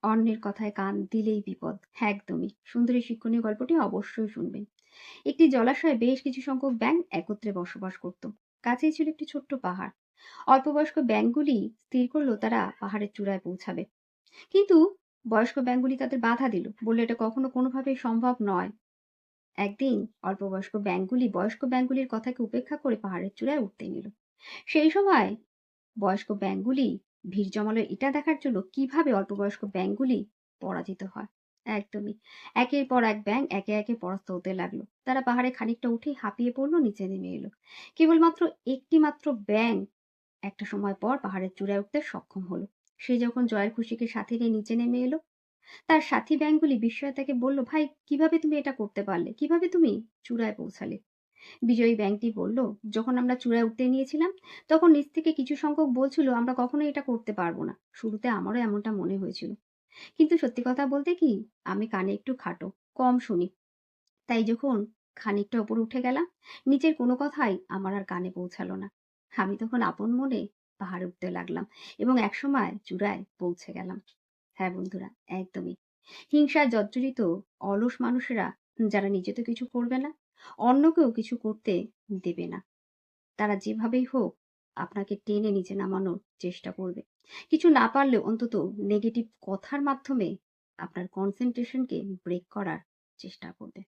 অন্যের কথায় কান দিলেই বিপদ। একদমই। সুন্দর এই শিক্ষণীয় গল্পটি অবশ্যই শুনবেন। একটি জলাশয়ে বেশ কিছু সংখ্যক ব্যাঙ একত্রে বসবাস করত। কাছেই ছিল একটি ছোট্ট পাহাড়। অল্প বয়স্ক ব্যাঙগুলি স্থির করলো তারা পাহাড়ের চূড়ায় পৌঁছাবে। কিন্তু বয়স্ক ব্যাঙগুলি তাদের বাধা দিল। বলল এটা কখনো কোনোভাবেই সম্ভব নয়। একদিন অল্প বয়স্ক ব্যাঙগুলি বয়স্ক ব্যাঙগুলির কথাকে উপেক্ষা করে পাহাড়ের চূড়ায় উঠতে নিল। সেই সময় বয়স্ক ব্যাঙগুলি ভিড় জমালো এটা দেখার জন্য কিভাবে অল্প বয়স্ক ব্যাঙগুলি পরাজিত হয়। একদমই। একের পর এক ব্যাঙ একে একে পরাস্ত হতে লাগলো। তারা পাহাড়ে খানিকটা উঠেই হাঁপিয়ে পড়লো, নিচে নেমে এলো। কেবলমাত্র একটি মাত্র ব্যাঙ একটা সময় পর পাহাড়ের চূড়ায় উঠতে সক্ষম হলো। সে যখন জয়ের খুশিকে সাথে নিয়ে নিচে নেমে এলো, তার সাথী ব্যাঙগুলি বিস্ময়ে তাকে বলল, ভাই কিভাবে তুমি এটা করতে পারলে, কিভাবে তুমি চূড়ায় পৌঁছালে? বিজয়ী ব্যাংকটি বলল, যখন আমরা চূড়ায় উঠতে নিয়েছিলাম তখন নিচ থেকে কিছু সংখ্যক বলছিল আমরা কখনোই এটা করতে পারবো না। শুরুতে আমারও এমনটা মনে হয়েছিল, কিন্তু সত্যি কথা বলতে কি, আমি কানে একটু খাটো, কম শুনি। তাই যখন খানিকটা উপরে উঠে গেলাম, নিচের কোনো কথাই আমার আর কানে পৌঁছালো না। আমি তখন আপন মনে পাহাড়ে উঠতে লাগলাম এবং একসময় চূড়ায় পৌঁছে গেলাম। হ্যাঁ বন্ধুরা, একদমই। হিংসায় জর্জরিত অলস মানুষেরা, যারা নিজে তো কিছু করবে না, অন্যকেও কিছু করতে দেবে না, তারা যেভাবেই হোক আপনাকে টেনে নিচে নামানোর চেষ্টা করবে। কিছু না পারলেও অন্তত নেগেটিভ কথার মাধ্যমে আপনার কনসেনট্রেশনকে ব্রেক করার চেষ্টা করবে।